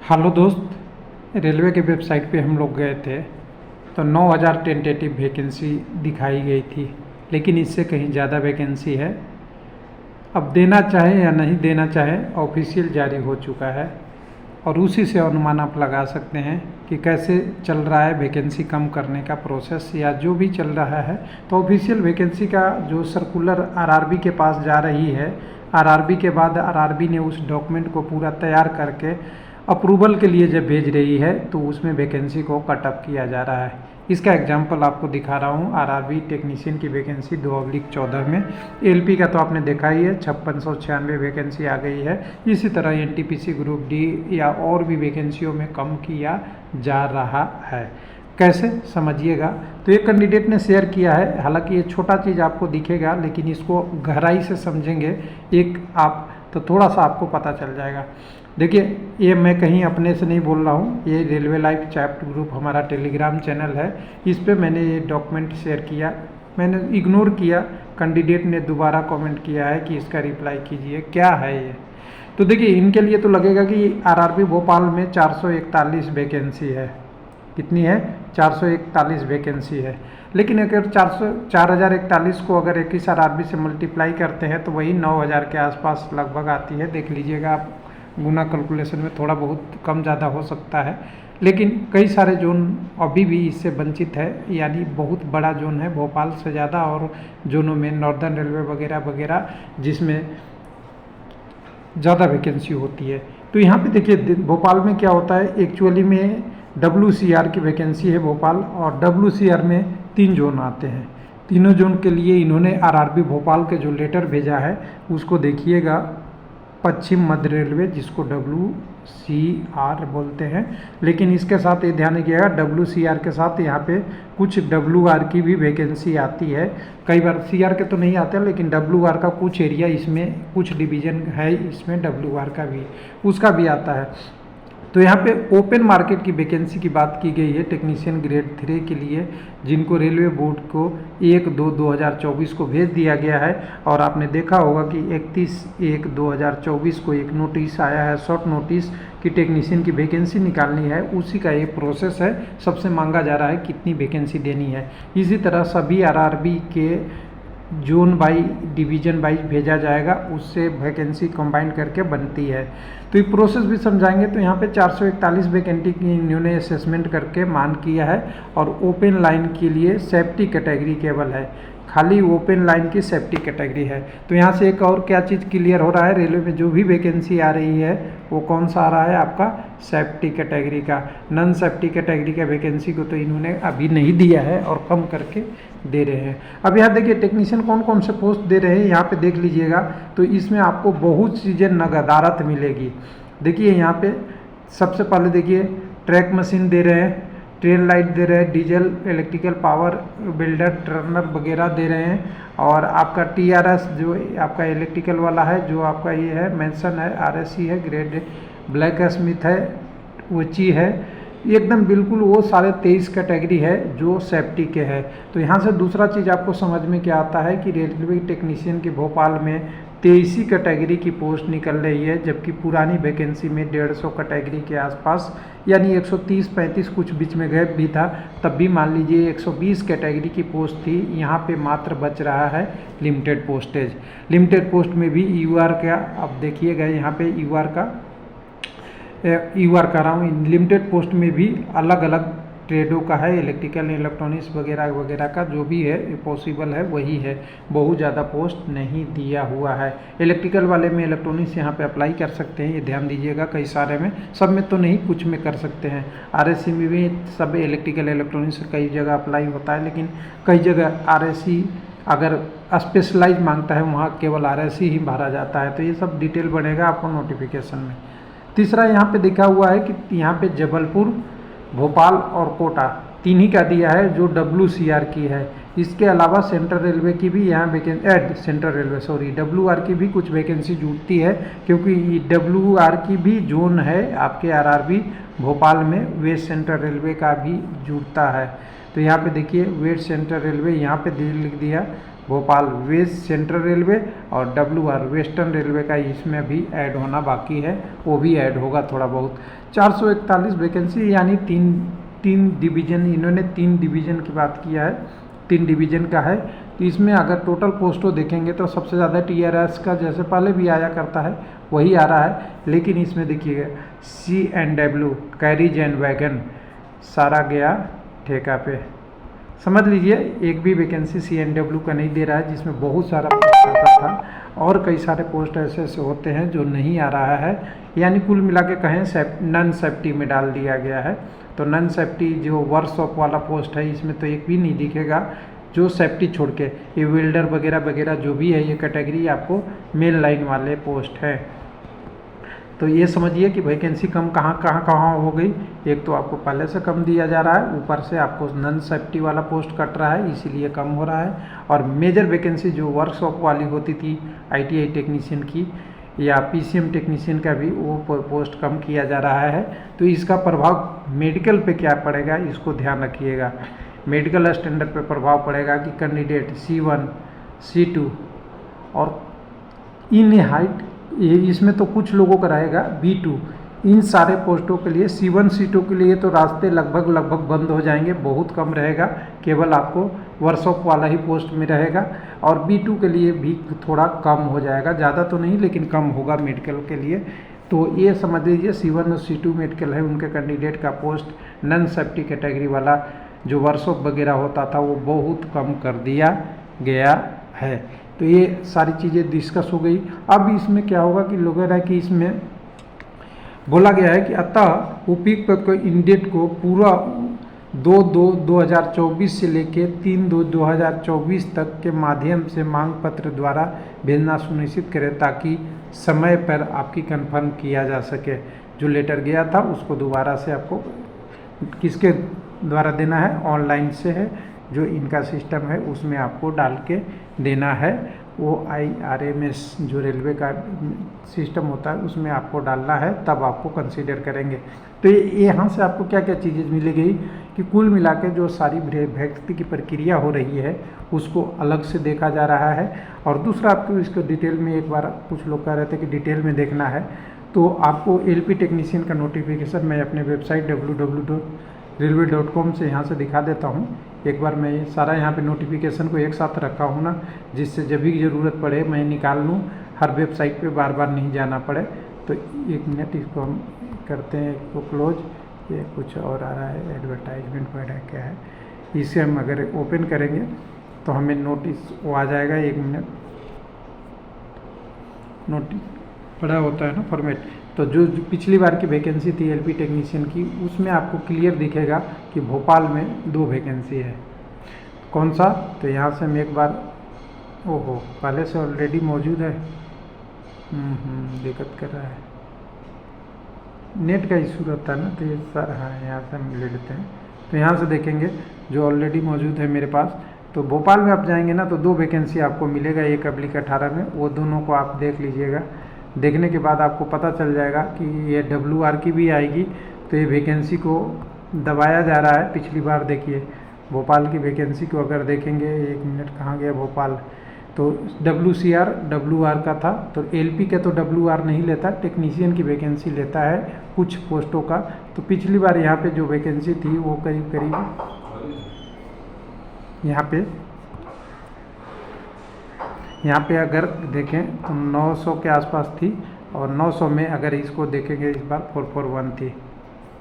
Hello दोस्त, railway के website पे हम लोग गए थे तो 9000 टेंटेटिव वैकेंसी दिखाई गई थी, लेकिन इससे कहीं ज़्यादा वैकेंसी है। अब देना चाहे या नहीं देना चाहे, ऑफिशियल जारी हो चुका है और उसी से अनुमान आप लगा सकते हैं कि कैसे चल रहा है वैकेंसी कम करने का प्रोसेस या जो भी चल रहा है। तो ऑफिशियल वैकेंसी का जो सर्कुलर आरआरबी के पास जा रही है, आरआरबी के बाद आरआरबी ने उस डॉक्यूमेंट को पूरा तैयार करके अप्रूवल के लिए जब भेज रही है तो उसमें वैकेंसी को कट ऑफ किया जा रहा है। इसका एग्जांपल आपको दिखा रहा हूँ। आरआरबी टेक्नीशियन की वैकेंसी 2/14 में, एलपी का तो आपने देखा ही है, 5696 वैकेंसी आ गई है। इसी तरह एनटीपीसी ग्रुप डी या और भी वैकेंसियों में कम किया जा रहा है। कैसे समझिएगा, तो एक कैंडिडेट ने शेयर किया है। हालांकि ये छोटा चीज़ आपको दिखेगा, लेकिन इसको गहराई से समझेंगे एक आप तो थोड़ा सा आपको पता चल जाएगा। देखिए, ये मैं कहीं अपने से नहीं बोल रहा हूँ, ये रेलवे लाइफ चैट ग्रुप हमारा टेलीग्राम चैनल है, इस पे मैंने ये डॉक्यूमेंट शेयर किया। मैंने इग्नोर किया, कैंडिडेट ने दोबारा कमेंट किया है कि इसका रिप्लाई कीजिए, क्या है ये। तो देखिए, इनके लिए तो लगेगा कि आरआरबी भोपाल में 441 वैकेंसी है। कितनी है? 441 वैकेंसी है। लेकिन अगर 4041 को अगर 21 आरआरबी से मल्टीप्लाई करते हैं तो वही 9000 के आसपास लगभग आती है। देख लीजिएगा आप, गुना कैलकुलेशन में थोड़ा बहुत कम ज़्यादा हो सकता है, लेकिन कई सारे जोन अभी भी इससे वंचित है। यानी बहुत बड़ा जोन है भोपाल से ज़्यादा, और जोनों में नॉर्दर्न रेलवे वगैरह वगैरह जिसमें ज़्यादा वैकेंसी होती है। तो यहाँ पे देखिए, भोपाल में क्या होता है, एक्चुअली में WCR की वैकेंसी है भोपाल, और WCR में 3 जोन आते हैं। तीनों जोन के लिए इन्होंने आरआरबी भोपाल के जो लेटर भेजा है उसको देखिएगा। पश्चिम मध्य रेलवे, जिसको WCR बोलते हैं, लेकिन इसके साथ ये ध्यान रखिएगा, WCR के साथ यहाँ पे कुछ WR की भी वैकेंसी आती है। कई बार CR के तो नहीं आते, लेकिन WR का कुछ एरिया इसमें, कुछ डिवीजन है इसमें WR का भी, उसका भी आता है। तो यहाँ पे ओपन मार्केट की वैकेंसी की बात की गई है टेक्नीशियन ग्रेड 3 के लिए, जिनको रेलवे बोर्ड को 1/2/2024 को भेज दिया गया है। और आपने देखा होगा कि 31/1/2024 को एक नोटिस आया है, शॉर्ट नोटिस, कि टेक्नीशियन की वैकेंसी निकालनी है। उसी का ये प्रोसेस है, सबसे मांगा जा रहा है कितनी वैकेंसी देनी है। इसी तरह सभी आरआरबी के जोन बाई डिवीजन वाइज भेजा जाएगा, उससे वैकेंसी कंबाइन करके बनती है। तो ये प्रोसेस भी समझाएंगे। तो यहाँ पे 441 वैकेंसी की इन्होंने असेसमेंट करके मान किया है, और ओपन लाइन के लिए सेफ्टी कैटेगरी केवल है, खाली ओपन लाइन की सेफ्टी कैटेगरी है। तो यहाँ से एक और क्या चीज़ क्लियर हो रहा है, रेलवे में जो भी वैकेंसी आ रही है वो कौन सा आ रहा है आपका, सेफ्टी कैटेगरी का। नॉन सेफ्टी कैटेगरी का वैकेंसी को तो इन्होंने अभी नहीं दिया है और कम करके दे रहे हैं। अब यहाँ देखिए टेक्नीशियन कौन कौन से पोस्ट दे रहे हैं, यहाँ पे देख लीजिएगा। तो इसमें आपको बहुत चीज़ें नगदारत मिलेगी। देखिए यहाँ पे सबसे पहले देखिए, ट्रैक मशीन दे रहे हैं, ट्रेन लाइट दे रहे हैं, diesel electrical power builder Turner वगैरह दे रहे हैं। और आपका TRS जो आपका इलेक्ट्रिकल वाला है, जो आपका ये है मेंशन है, RSC है, ग्रेड ब्लैक स्मिथ है, OC है, एकदम बिल्कुल वो सारे 23 कैटेगरी है जो सेफ्टी के है। तो यहाँ से दूसरा चीज़ आपको समझ में क्या आता है कि रेलवे टेक्नीशियन की भोपाल में 23 कैटेगरी की पोस्ट निकल रही है, जबकि पुरानी वैकेंसी में 150 कैटेगरी के आसपास, यानी 130-35 कुछ बीच में गैप भी था, तब भी मान लीजिए 120 कैटेगरी की पोस्ट थी। यहाँ पे मात्र बच रहा है लिमिटेड पोस्टेज। लिमिटेड पोस्ट में भी UR का, अब देखिएगा यहाँ पे UR कर रहा हूँ, लिमिटेड पोस्ट में भी अलग अलग ट्रेडों का है, इलेक्ट्रिकल इलेक्ट्रॉनिक्स वगैरह वगैरह का जो भी है पॉसिबल है वही है, बहुत ज़्यादा पोस्ट नहीं दिया हुआ है। इलेक्ट्रिकल वाले में इलेक्ट्रॉनिक्स यहाँ पे अप्लाई कर सकते हैं, ये ध्यान दीजिएगा। कई सारे में, सब में तो नहीं, कुछ में कर सकते हैं। RSC में भी सब इलेक्ट्रिकल इलेक्ट्रॉनिक्स कई जगह अप्लाई होता है, लेकिन कई जगह RSC अगर स्पेशलाइज मांगता है वहाँ केवल RSC ही भरा जाता है। तो ये सब डिटेल बढ़ेगा आपको नोटिफिकेशन में। तीसरा यहाँ पे लिखा हुआ है कि यहाँ पे जबलपुर, भोपाल और कोटा तीन ही का दिया है जो WCR की है। इसके अलावा सेंट्रल रेलवे की भी यहाँ WR की भी कुछ वैकेंसी जुड़ती है, क्योंकि WR की भी जोन है आपके आरआरबी भोपाल में, वेस्ट सेंट्रल रेलवे का भी जुड़ता है। तो यहाँ पे देखिए वेस्ट सेंट्रल रेलवे यहाँ पे लिख दिया भोपाल वेस्ट सेंट्रल रेलवे और WR वेस्टर्न रेलवे का इसमें भी ऐड होना बाकी है, वो भी ऐड होगा थोड़ा बहुत। 441 वैकेंसी यानी तीन डिवीज़न, इन्होंने 3 डिवीज़न की बात किया है, 3 डिवीज़न का है। तो इसमें अगर टोटल पोस्टों देखेंगे तो सबसे ज़्यादा TRS का जैसे पहले भी आया करता है वही आ रहा है, लेकिन इसमें देखिएगा C&W कैरिज एंड वैगन सारा गया ठेका पे। समझ लीजिए एक भी वैकेंसी C&W का नहीं दे रहा है, जिसमें बहुत सारा पोस्ट आता था और कई सारे पोस्ट ऐसे ऐसे होते हैं जो नहीं आ रहा है, यानी कुल मिला के कहें नॉन सेफ्टी में डाल दिया गया है। तो नॉन सेफ्टी जो वर्कशॉप वाला पोस्ट है इसमें तो एक भी नहीं दिखेगा, जो सेफ्टी छोड़ के ये वेल्डर वगैरह वगैरह जो भी है ये कैटेगरी आपको मेन लाइन वाले पोस्ट है। तो ये समझिए कि वैकेंसी कम कहाँ हो गई। एक तो आपको पहले से कम दिया जा रहा है, ऊपर से आपको नॉन सेफ्टी वाला पोस्ट कट रहा है इसीलिए कम हो रहा है। और मेजर वैकेंसी जो वर्कशॉप वाली होती थी ITI टेक्नीशियन की या PCM टेक्नीशियन का भी वो पोस्ट कम किया जा रहा है। तो इसका प्रभाव मेडिकल पे क्या पड़ेगा इसको ध्यान रखिएगा। मेडिकल स्टैंडर्ड पे प्रभाव पड़ेगा कि कैंडिडेट C1 C2 और इन हाइट इसमें तो कुछ लोगों का रहेगा B2, इन सारे पोस्टों के लिए C1 C2 के लिए तो रास्ते लगभग बंद हो जाएंगे, बहुत कम रहेगा, केवल आपको वर्कशॉप वाला ही पोस्ट में रहेगा। और B2 के लिए भी थोड़ा कम हो जाएगा, ज़्यादा तो नहीं लेकिन कम होगा मेडिकल के लिए। तो ये समझ लीजिए C1 और C2 मेडिकल है उनके कैंडिडेट का पोस्ट नॉन सेफ्टी कैटेगरी वाला जो वर्कशॉप वगैरह होता था वो बहुत कम कर दिया गया है। तो ये सारी चीज़ें डिस्कस हो गई। अब इसमें क्या होगा कि लोग रहा कि इसमें बोला गया है कि अतः उपयुक्त पद को इंडेट को पूरा 2/2/2024 से लेकर 3/2/2024 तक के माध्यम से मांग पत्र द्वारा भेजना सुनिश्चित करें ताकि समय पर आपकी कंफर्म किया जा सके। जो लेटर गया था उसको दोबारा से आपको किसके द्वारा देना है, ऑनलाइन से है, जो इनका सिस्टम है उसमें आपको डाल के देना है। वो IRMS जो रेलवे का सिस्टम होता है उसमें आपको डालना है, तब आपको कंसीडर करेंगे। तो यहाँ से आपको क्या क्या चीज़ें मिलेगी कि कुल मिला के जो सारी भर्ती की प्रक्रिया हो रही है उसको अलग से देखा जा रहा है। और दूसरा आपको इसको डिटेल में एक बार कुछ लोग कह रहे थे कि डिटेल में देखना है, तो आपको LP टेक्नीशियन का नोटिफिकेशन मैं अपने वेबसाइट www.railway.com से यहाँ से दिखा देता हूँ। एक बार मैं सारा यहाँ पे नोटिफिकेशन को एक साथ रखा हूँ ना, जिससे जब भी ज़रूरत पड़े मैं निकाल लूँ, हर वेबसाइट पे बार बार नहीं जाना पड़े। तो 1 मिनट इसको हम करते हैं इसको क्लोज। ये कुछ और आ रहा है, एडवर्टाइजमेंट वगैरह क्या है, इसे हम अगर ओपन करेंगे तो हमें नोटिस वो आ जाएगा। 1 मिनट, नोटिस बड़ा होता है ना फॉर्मेट। तो जो पिछली बार की वैकेंसी थी LP टेक्नीशियन की उसमें आपको क्लियर दिखेगा कि भोपाल में 2 वैकेंसी है। कौन सा, तो यहाँ से हम एक बार, ओहो पहले से ऑलरेडी मौजूद है, दिक्कत कर रहा है, नेट का इशू रहता है ना। तो ये सर हाँ यहाँ से हम ले लेते हैं। तो यहाँ से देखेंगे जो ऑलरेडी मौजूद है मेरे पास। तो भोपाल में आप जाएंगे ना तो 2 वैकेंसी आपको मिलेगा, 1/18 में, वो दोनों को आप देख लीजिएगा। देखने के बाद आपको पता चल जाएगा कि ये WR की भी आएगी। तो ये वैकेंसी को दबाया जा रहा है। पिछली बार देखिए भोपाल की वैकेंसी को अगर देखेंगे, 1 मिनट कहाँ गया भोपाल, तो WCR WR का था। तो LP के तो WR नहीं लेता, टेक्नीशियन की वैकेंसी लेता है कुछ पोस्टों का। तो पिछली बार यहाँ पे जो वैकेंसी थी वो करीब यहाँ पे अगर देखें तो 900 के आसपास थी, और 900 में अगर इसको देखेंगे इस बार 441 थी।